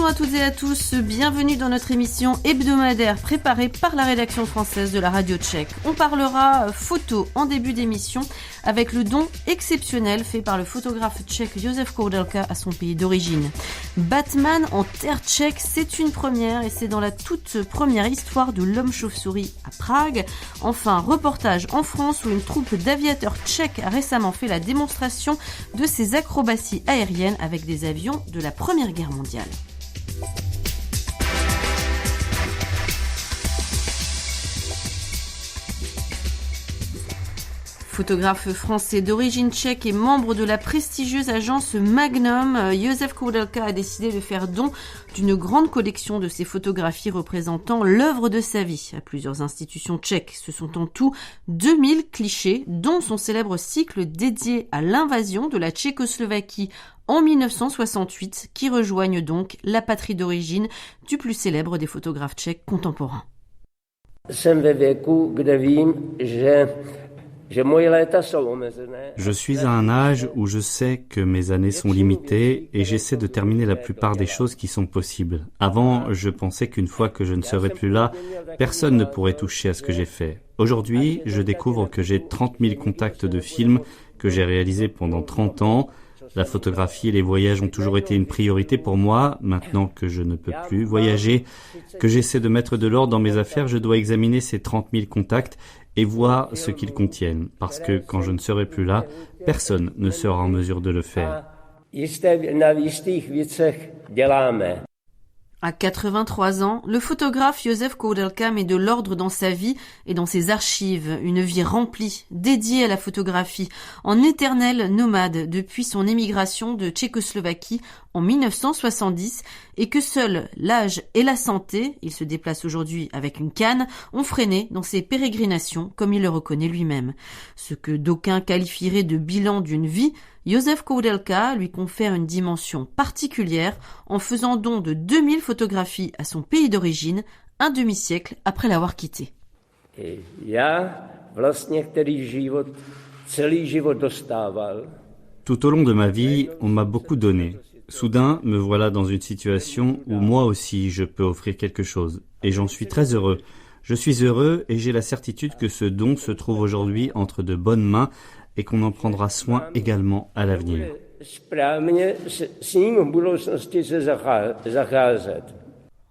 Bonjour à toutes et à tous, bienvenue dans notre émission hebdomadaire préparée par la rédaction française de la radio tchèque. On parlera photo en début d'émission avec le don exceptionnel fait par le photographe tchèque Josef Koudelka à son pays d'origine. Batman en terre tchèque, c'est une première et c'est dans la toute première histoire de l'homme chauve-souris à Prague. Enfin, reportage en France où une troupe d'aviateurs tchèques a récemment fait la démonstration de ses acrobaties aériennes avec des avions de la Première Guerre mondiale. Photographe français d'origine tchèque et membre de la prestigieuse agence Magnum, Josef Koudelka a décidé de faire don d'une grande collection de ses photographies représentant l'œuvre de sa vie à plusieurs institutions tchèques. Ce sont en tout 2000 clichés, dont son célèbre cycle dédié à l'invasion de la Tchécoslovaquie en 1968, qui rejoignent donc la patrie d'origine du plus célèbre des photographes tchèques contemporains. Je suis à un âge où je sais que mes années sont limitées et j'essaie de terminer la plupart des choses qui sont possibles. Avant, je pensais qu'une fois que je ne serais plus là, personne ne pourrait toucher à ce que j'ai fait. Aujourd'hui, je découvre que j'ai 30 000 contacts de films que j'ai réalisés pendant 30 ans. La photographie et les voyages ont toujours été une priorité pour moi. Maintenant que je ne peux plus voyager, que j'essaie de mettre de l'ordre dans mes affaires, je dois examiner ces 30 000 contacts et voir ce qu'ils contiennent. Parce que quand je ne serai plus là, personne ne sera en mesure de le faire. À 83 ans, le photographe Josef Koudelka met de l'ordre dans sa vie et dans ses archives, une vie remplie, dédiée à la photographie, en éternel nomade depuis son émigration de Tchécoslovaquie en 1970 et que seul l'âge et la santé, il se déplace aujourd'hui avec une canne, ont freiné dans ses pérégrinations comme il le reconnaît lui-même. Ce que d'aucuns qualifieraient de bilan d'une vie, Josef Koudelka lui confère une dimension particulière en faisant don de 2000 photographies à son pays d'origine, un demi-siècle après l'avoir quitté. Tout au long de ma vie, on m'a beaucoup donné. Soudain, me voilà dans une situation où moi aussi je peux offrir quelque chose. Et j'en suis très heureux. Je suis heureux et j'ai la certitude que ce don se trouve aujourd'hui entre de bonnes mains et qu'on en prendra soin également à l'avenir.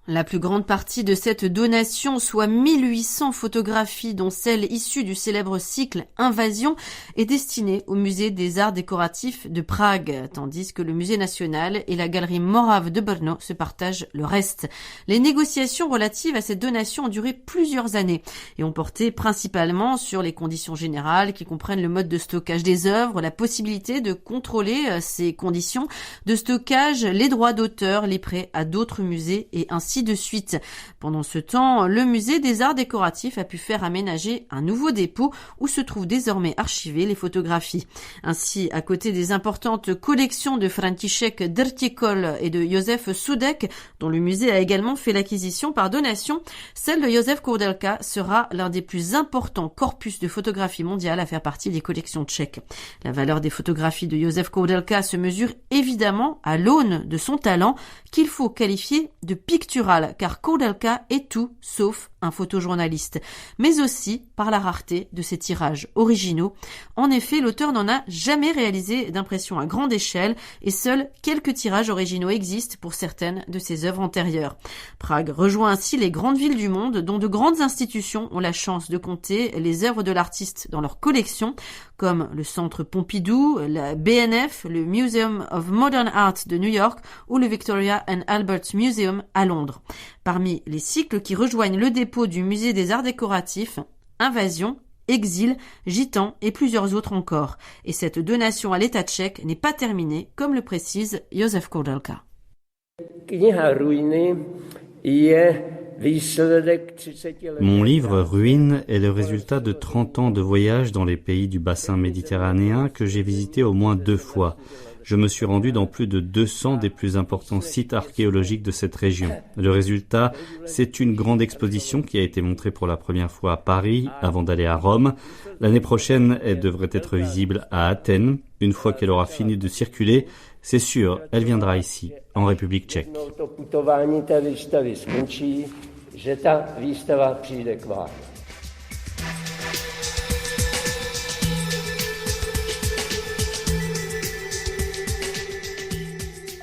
La plus grande partie de cette donation, soit 1800 photographies, dont celle issue du célèbre cycle Invasion, est destinée au musée des arts décoratifs de Prague, tandis que le musée national et la galerie Morav de Brno se partagent le reste. Les négociations relatives à cette donation ont duré plusieurs années et ont porté principalement sur les conditions générales qui comprennent le mode de stockage des œuvres, la possibilité de contrôler ces conditions de stockage, les droits d'auteur, les prêts à d'autres musées et ainsi de suite. Pendant ce temps, le musée des arts décoratifs a pu faire aménager un nouveau dépôt où se trouvent désormais archivées les photographies. Ainsi, à côté des importantes collections de František Drtikol et de Josef Sudek, dont le musée a également fait l'acquisition par donation, celle de Josef Koudelka sera l'un des plus importants corpus de photographie mondiale à faire partie des collections tchèques. La valeur des photographies de Josef Koudelka se mesure évidemment à l'aune de son talent qu'il faut qualifier de pictural, car Koudelka est tout sauf un photojournaliste, mais aussi par la rareté de ses tirages originaux. En effet, l'auteur n'en a jamais réalisé d'impression à grande échelle et seuls quelques tirages originaux existent pour certaines de ses œuvres antérieures. Prague rejoint ainsi les grandes villes du monde dont de grandes institutions ont la chance de compter les œuvres de l'artiste dans leur collection, comme le Centre Pompidou, la BNF, le Museum of Modern Art de New York ou le Victoria and Albert Museum à Londres. Parmi les cycles qui rejoignent le dépôt du musée des arts décoratifs, Invasion, Exil, Gitan et plusieurs autres encore. Et cette donation à l'État tchèque n'est pas terminée, comme le précise Josef Koudelka. Mon livre Ruines est le résultat de 30 ans de voyage dans les pays du bassin méditerranéen que j'ai visité au moins 2 fois. Je me suis rendu dans plus de 200 des plus importants sites archéologiques de cette région. Le résultat, c'est une grande exposition qui a été montrée pour la première fois à Paris avant d'aller à Rome. L'année prochaine, elle devrait être visible à Athènes. Une fois qu'elle aura fini de circuler, c'est sûr, elle viendra ici, en République tchèque.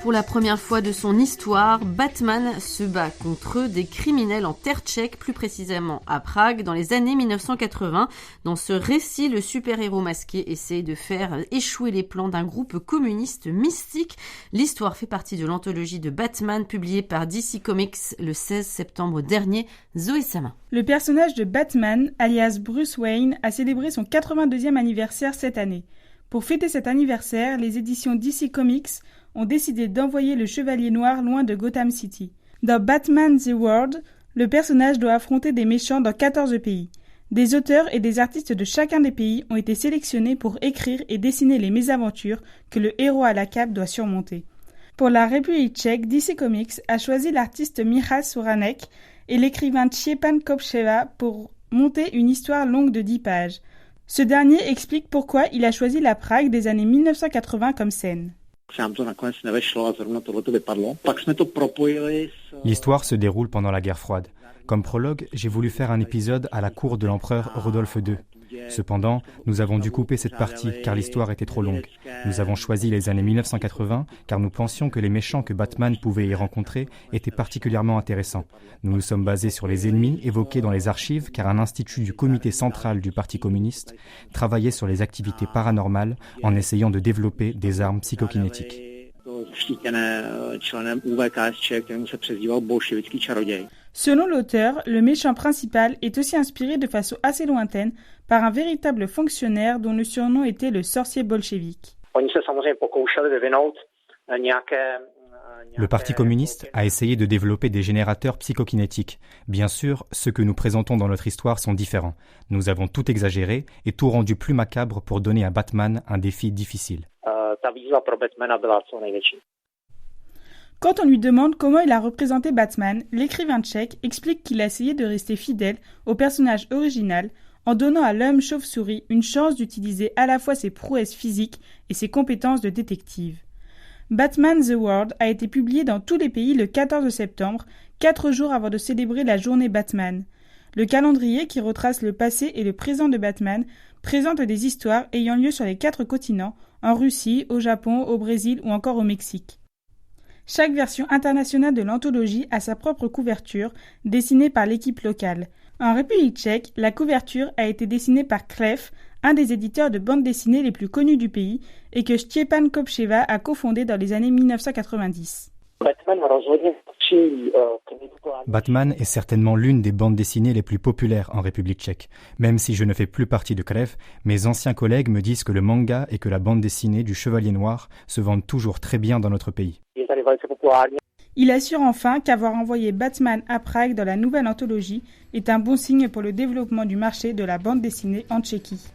Pour la première fois de son histoire, Batman se bat contre des criminels en terre tchèque, plus précisément à Prague, dans les années 1980. Dans ce récit, le super-héros masqué essaie de faire échouer les plans d'un groupe communiste mystique. L'histoire fait partie de l'anthologie de Batman publiée par DC Comics le 16 septembre dernier. Zoé Sama. Le personnage de Batman, alias Bruce Wayne, a célébré son 82e anniversaire cette année. Pour fêter cet anniversaire, les éditions DC Comics ont décidé d'envoyer le Chevalier Noir loin de Gotham City. Dans Batman The World, le personnage doit affronter des méchants dans 14 pays. Des auteurs et des artistes de chacun des pays ont été sélectionnés pour écrire et dessiner les mésaventures que le héros à la cape doit surmonter. Pour la République tchèque, DC Comics a choisi l'artiste Michal Soranek et l'écrivain Štěpán Kopčeva pour monter une histoire longue de 10 pages. Ce dernier explique pourquoi il a choisi la Prague des années 1980 comme scène. L'histoire se déroule pendant la guerre froide. Comme prologue, j'ai voulu faire un épisode à la cour de l'empereur Rodolphe II. Cependant, nous avons dû couper cette partie car l'histoire était trop longue. Nous avons choisi les années 1980 car nous pensions que les méchants que Batman pouvait y rencontrer étaient particulièrement intéressants. Nous nous sommes basés sur les ennemis évoqués dans les archives car un institut du comité central du Parti communiste travaillait sur les activités paranormales en essayant de développer des armes psychokinétiques. Selon l'auteur, le méchant principal est aussi inspiré de façon assez lointaine par un véritable fonctionnaire dont le surnom était le sorcier bolchevique. Le Parti communiste a essayé de développer des générateurs psychokinétiques. Bien sûr, ceux que nous présentons dans notre histoire sont différents. Nous avons tout exagéré et tout rendu plus macabre pour donner à Batman un défi difficile. Quand on lui demande comment il a représenté Batman, l'écrivain tchèque explique qu'il a essayé de rester fidèle au personnage original en donnant à l'homme chauve-souris une chance d'utiliser à la fois ses prouesses physiques et ses compétences de détective. Batman The World a été publié dans tous les pays le 14 septembre, 4 jours avant de célébrer la journée Batman. Le calendrier qui retrace le passé et le présent de Batman présente des histoires ayant lieu sur les 4 continents, en Russie, au Japon, au Brésil ou encore au Mexique. Chaque version internationale de l'anthologie a sa propre couverture, dessinée par l'équipe locale. En République tchèque, la couverture a été dessinée par Klev, un des éditeurs de bande dessinée les plus connus du pays, et que Štěpán Kopčeva a cofondé dans les années 1990. Batman est certainement l'une des bandes dessinées les plus populaires en République tchèque. Même si je ne fais plus partie de Klev, mes anciens collègues me disent que le manga et que la bande dessinée du Chevalier Noir se vendent toujours très bien dans notre pays. Il assure enfin qu'avoir envoyé Batman à Prague dans la nouvelle anthologie est un bon signe pour le développement du marché de la bande dessinée en Tchéquie.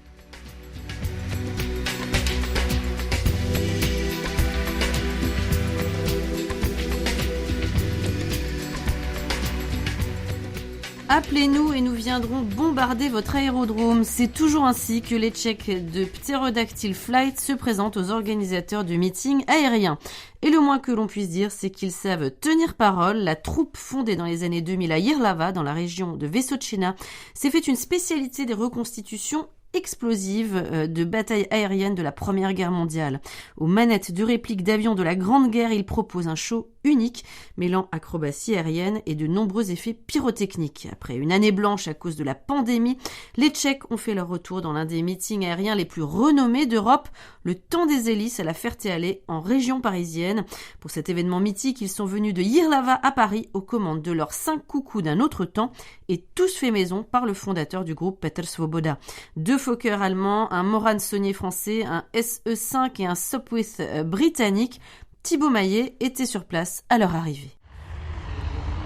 Appelez-nous et nous viendrons bombarder votre aérodrome. C'est toujours ainsi que les Tchèques de Pterodactyl Flight se présentent aux organisateurs de meetings aériens. Et le moins que l'on puisse dire, c'est qu'ils savent tenir parole. La troupe fondée dans les années 2000 à Jihlava, dans la région de Vysočina, s'est fait une spécialité des reconstitutions explosive de batailles aériennes de la Première Guerre mondiale. Aux manettes de répliques d'avions de la Grande Guerre, il propose un show unique, mêlant acrobatie aérienne et de nombreux effets pyrotechniques. Après une année blanche à cause de la pandémie, les Tchèques ont fait leur retour dans l'un des meetings aériens les plus renommés d'Europe, le Temps des Hélices à la Ferté-Alais, en région parisienne. Pour cet événement mythique, ils sont venus de Jihlava à Paris aux commandes de leurs 5 coucous d'un autre temps et tous faits maison par le fondateur du groupe Peter Svoboda. 2 Fokker allemands, un Morane Saunier français, un SE5 et un Sopwith britannique. Thibaut Maillet était sur place à leur arrivée.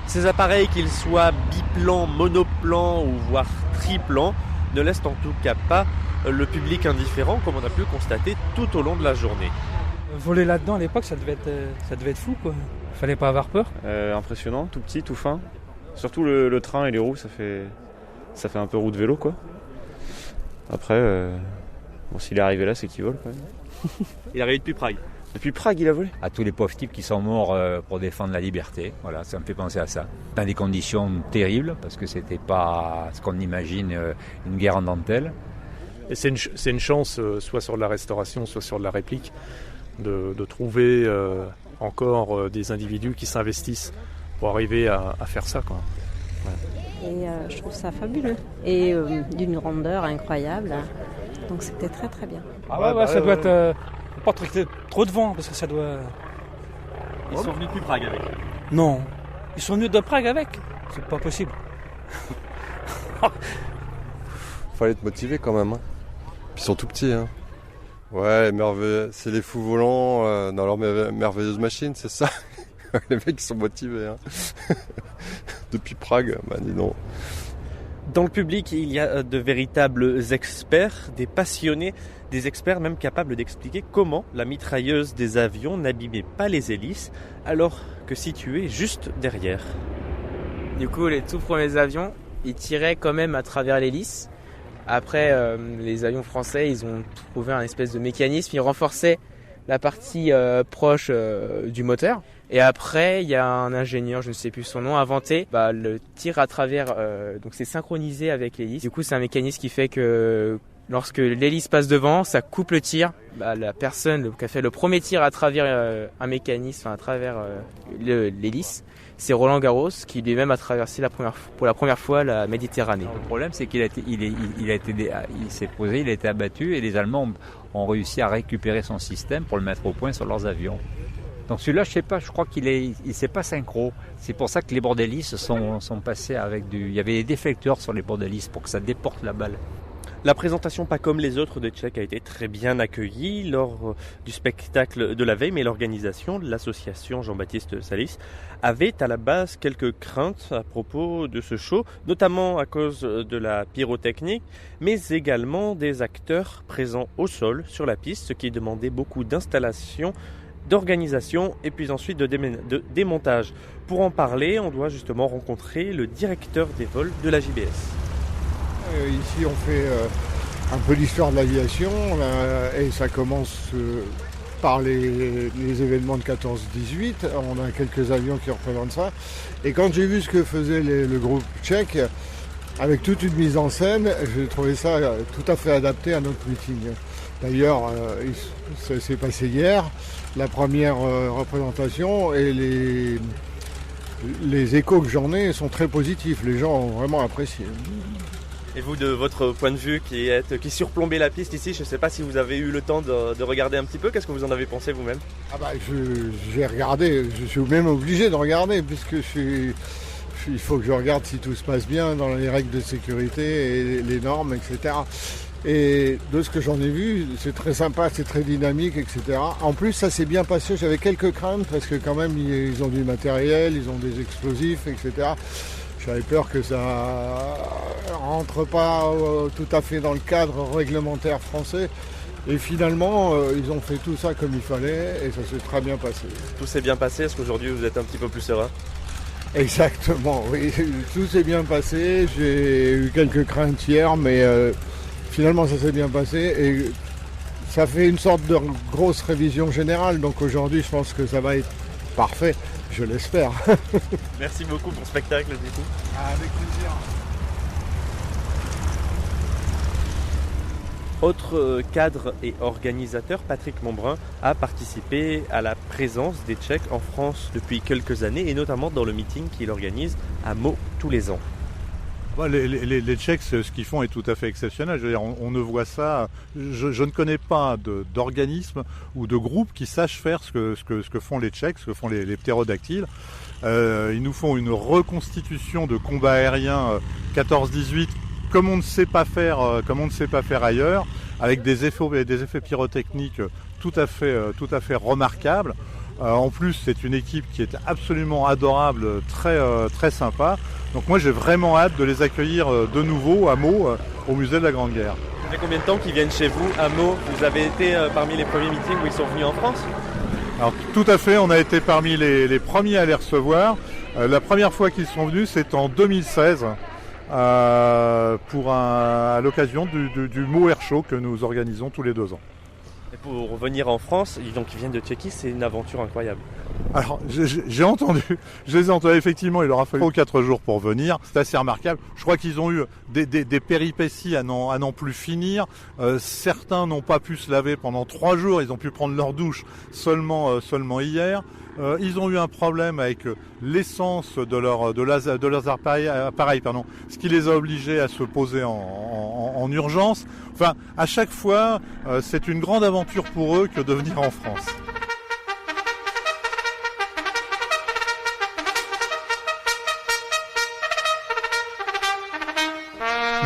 Ces appareils, qu'ils soient biplans, monoplans ou voire triplans, ne laissent en tout cas pas le public indifférent, comme on a pu le constater tout au long de la journée. Voler là-dedans à l'époque, ça devait être fou, quoi. Fallait pas avoir peur. Impressionnant, tout petit, tout fin. Surtout le train et les roues, ça fait un peu roue de vélo, quoi. Après, s'il est arrivé là, c'est qu'il vole, quand même. Il est arrivé depuis Prague. Depuis Prague, il a volé. À tous les pauvres types qui sont morts pour défendre la liberté. Voilà, ça me fait penser à ça. Dans des conditions terribles, parce que c'était pas ce qu'on imagine, une guerre en dentelle. Et c'est une chance, soit sur de la restauration, soit sur de la réplique, de trouver encore des individus qui s'investissent pour arriver à faire ça, quoi. Ouais. Et je trouve ça fabuleux. Et d'une grandeur incroyable. Donc c'était très très bien. Ah ouais, ça doit être... pas trop de vent, parce que ça doit... Ils sont venus depuis Prague avec. Non, ils sont venus de Prague avec. C'est pas possible. Fallait être motivé quand même. Hein. Puis ils sont tout petits. Hein. Ouais, c'est les fous volants dans leur merveilleuse machine, c'est ça. Les mecs ils sont motivés. Hein. Depuis Prague, dis donc. Dans le public, il y a de véritables experts, des passionnés, des experts même capables d'expliquer comment la mitrailleuse des avions n'abîmait pas les hélices, alors que située juste derrière. Du coup, les tout premiers avions, ils tiraient quand même à travers l'hélice. Après, les avions français, ils ont trouvé un espèce de mécanisme, ils renforçaient la partie proche du moteur. Et après, il y a un ingénieur, je ne sais plus son nom, a inventé le tir à travers, donc c'est synchronisé avec l'hélice. Du coup, c'est un mécanisme qui fait que lorsque l'hélice passe devant, ça coupe le tir. La personne qui a fait le premier tir à travers un mécanisme, à travers l'hélice, c'est Roland Garros qui lui-même a traversé pour la première fois la Méditerranée. Alors, le problème, c'est qu'il s'est posé, il a été abattu et les Allemands ont réussi à récupérer son système pour le mettre au point sur leurs avions. Donc celui-là, je sais pas, je crois qu'il c'est pas synchro. C'est pour ça que les bords d'hélice sont passés avec il y avait des déflecteurs sur les bords d'hélice pour que ça déporte la balle. La présentation pas comme les autres des Tchèques a été très bien accueillie lors du spectacle de la veille, mais l'organisation de l'association Jean-Baptiste Salis avait à la base quelques craintes à propos de ce show, notamment à cause de la pyrotechnique, mais également des acteurs présents au sol sur la piste, ce qui demandait beaucoup d'installation, d'organisation et puis ensuite de démontage. Pour en parler, on doit justement rencontrer le directeur des vols de la JBS. Ici on fait un peu l'histoire de l'aviation et ça commence par les événements de 14-18. On a quelques avions qui représentent ça. Et quand j'ai vu ce que faisait le groupe tchèque, avec toute une mise en scène, j'ai trouvé ça tout à fait adapté à notre meeting. D'ailleurs, ça s'est passé hier, la première représentation, et les échos que j'en ai sont très positifs. Les gens ont vraiment apprécié. Et vous, de votre point de vue qui surplombez la piste ici, je ne sais pas si vous avez eu le temps de regarder un petit peu, qu'est-ce que vous en avez pensé vous-même ? J'ai regardé, je suis même obligé de regarder puisque il faut que je regarde si tout se passe bien dans les règles de sécurité et les normes, etc. Et de ce que j'en ai vu, c'est très sympa, c'est très dynamique, etc. En plus, ça s'est bien passé, j'avais quelques craintes parce que quand même, ils ont du matériel, ils ont des explosifs, etc. J'avais peur que ça rentre pas tout à fait dans le cadre réglementaire français. Et finalement, ils ont fait tout ça comme il fallait et ça s'est très bien passé. Tout s'est bien passé, est-ce qu'aujourd'hui vous êtes un petit peu plus serein ? Exactement, oui. Tout s'est bien passé. J'ai eu quelques craintes hier, mais finalement ça s'est bien passé. Et ça fait une sorte de grosse révision générale. Donc aujourd'hui, je pense que ça va être parfait. Je l'espère. Merci beaucoup pour le spectacle du coup. Avec plaisir. Autre cadre et organisateur, Patrick Montbrun, a participé à la présence des Tchèques en France depuis quelques années et notamment dans le meeting qu'il organise à Meaux tous les ans. Les Tchèques, ce qu'ils font est tout à fait exceptionnel. Je veux dire, on ne voit ça. Je ne connais pas d'organisme ou de groupe qui sache faire ce que font les Tchèques, ce que font les ptérodactyles. Ils nous font une reconstitution de combat aérien 14-18 comme on ne sait pas faire ailleurs, avec des effets pyrotechniques tout à fait remarquables. En plus, c'est une équipe qui est absolument adorable, très sympa. Donc moi, j'ai vraiment hâte de les accueillir de nouveau à Meaux, au musée de la Grande Guerre. Ça fait combien de temps qu'ils viennent chez vous à Meaux? Vous avez été parmi les premiers meetings où ils sont venus en France? Alors tout à fait, on a été parmi les premiers à les recevoir. La première fois qu'ils sont venus, c'est en 2016, à l'occasion du Meaux Air Show que nous organisons tous les 2 ans. Et pour revenir en France, donc ils viennent de Tchéquie, c'est une aventure incroyable. Alors, je les ai entendus effectivement, il leur a fallu 4 jours pour venir, c'est assez remarquable. Je crois qu'ils ont eu des péripéties à n'en plus finir. Certains n'ont pas pu se laver pendant 3 jours, ils ont pu prendre leur douche seulement hier. Ils ont eu un problème avec l'essence de leurs appareils, ce qui les a obligés à se poser en urgence. Enfin, à chaque fois, c'est une grande aventure pour eux que de venir en France.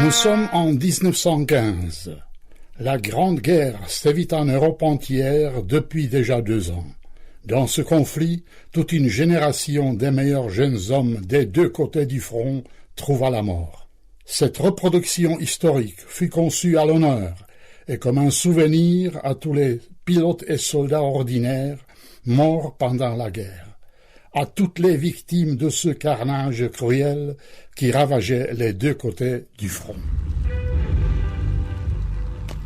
Nous sommes en 1915. La Grande Guerre sévit en Europe entière depuis déjà 2 ans. Dans ce conflit, toute une génération des meilleurs jeunes hommes des 2 côtés du front trouva la mort. Cette reproduction historique fut conçue à l'honneur et comme un souvenir à tous les pilotes et soldats ordinaires morts pendant la guerre, à toutes les victimes de ce carnage cruel qui ravageait les 2 côtés du front.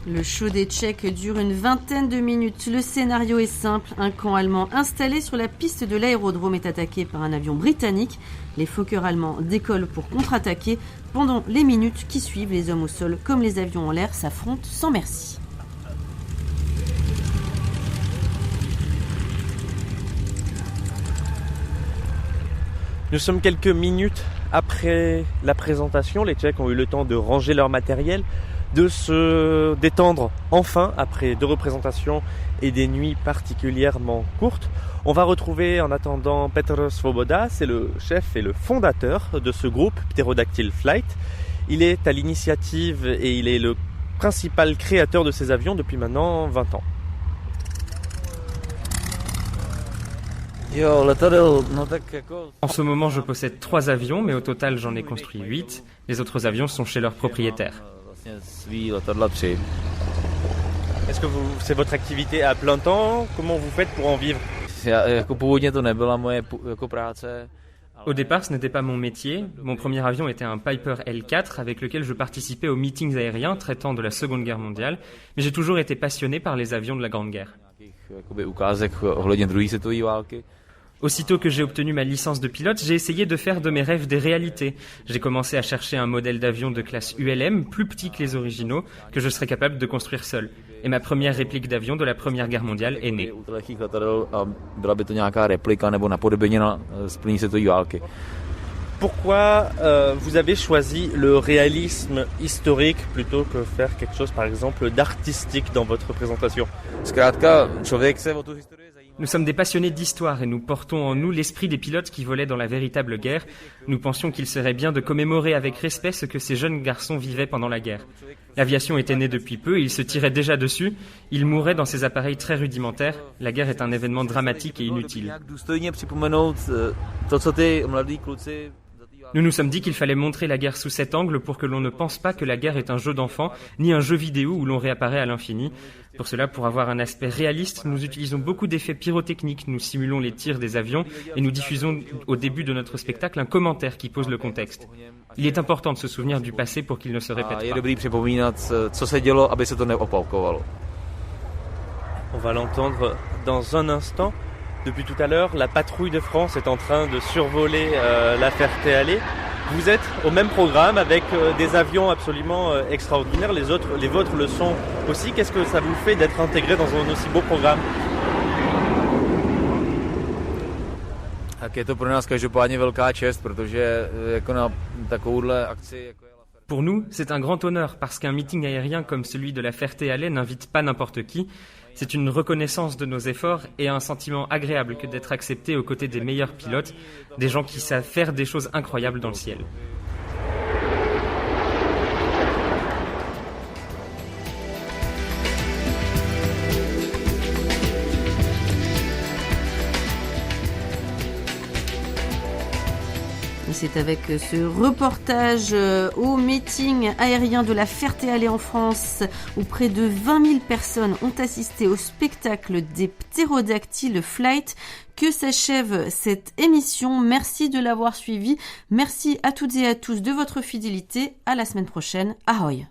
Le show des Tchèques dure une vingtaine de minutes. Le scénario est simple. Un camp allemand installé sur la piste de l'aérodrome est attaqué par un avion britannique. Les Fokker allemands décollent pour contre-attaquer. Pendant les minutes qui suivent, les hommes au sol comme les avions en l'air s'affrontent sans merci. Nous sommes quelques minutes après la présentation. Les Tchèques ont eu le temps de ranger leur matériel, de se détendre enfin après 2 représentations et des nuits particulièrement courtes. On va retrouver en attendant Petr Svoboda, c'est le chef et le fondateur de ce groupe Pterodactyl Flight. Il est à l'initiative et il est le principal créateur de ces avions depuis maintenant 20 ans. En ce moment, je possède 3 avions, mais au total, j'en ai construit 8. Les autres avions sont chez leurs propriétaires. Est-ce que c'est votre activité à plein temps? Comment vous faites pour en vivre? Au départ, ce n'était pas mon métier. Mon premier avion était un Piper L4 avec lequel je participais aux meetings aériens traitant de la Seconde Guerre mondiale, mais j'ai toujours été passionné par les avions de la Grande Guerre. Aussitôt que j'ai obtenu ma licence de pilote, j'ai essayé de faire de mes rêves des réalités. J'ai commencé à chercher un modèle d'avion de classe ULM, plus petit que les originaux, que je serais capable de construire seul. Et ma première réplique d'avion de la Première Guerre mondiale est née. Pourquoi vous avez choisi le réalisme historique plutôt que faire quelque chose, par exemple, d'artistique dans votre présentation? Nous sommes des passionnés d'histoire et nous portons en nous l'esprit des pilotes qui volaient dans la véritable guerre. Nous pensions qu'il serait bien de commémorer avec respect ce que ces jeunes garçons vivaient pendant la guerre. L'aviation était née depuis peu et ils se tiraient déjà dessus. Ils mouraient dans ces appareils très rudimentaires. La guerre est un événement dramatique et inutile. Nous nous sommes dit qu'il fallait montrer la guerre sous cet angle pour que l'on ne pense pas que la guerre est un jeu d'enfant, ni un jeu vidéo où l'on réapparaît à l'infini. Pour cela, pour avoir un aspect réaliste, nous utilisons beaucoup d'effets pyrotechniques, nous simulons les tirs des avions et nous diffusons au début de notre spectacle un commentaire qui pose le contexte. Il est important de se souvenir du passé pour qu'il ne se répète pas. On va l'entendre dans un instant. Depuis tout à l'heure, la patrouille de France est en train de survoler la Ferté-Alais. Vous êtes au même programme avec des avions absolument extraordinaires. Les vôtres le sont aussi. Qu'est-ce que ça vous fait d'être intégré dans un aussi beau programme? Pour nous, c'est un grand honneur parce qu'un meeting aérien comme celui de la Ferté-Alais n'invite pas n'importe qui. C'est une reconnaissance de nos efforts et un sentiment agréable que d'être accepté aux côtés des meilleurs pilotes, des gens qui savent faire des choses incroyables dans le ciel. Et c'est avec ce reportage au meeting aérien de la Ferté-Alais en France, où près de 20 000 personnes ont assisté au spectacle des ptérodactyles Flight, que s'achève cette émission. Merci de l'avoir suivi. Merci à toutes et à tous de votre fidélité. À la semaine prochaine. Ahoy!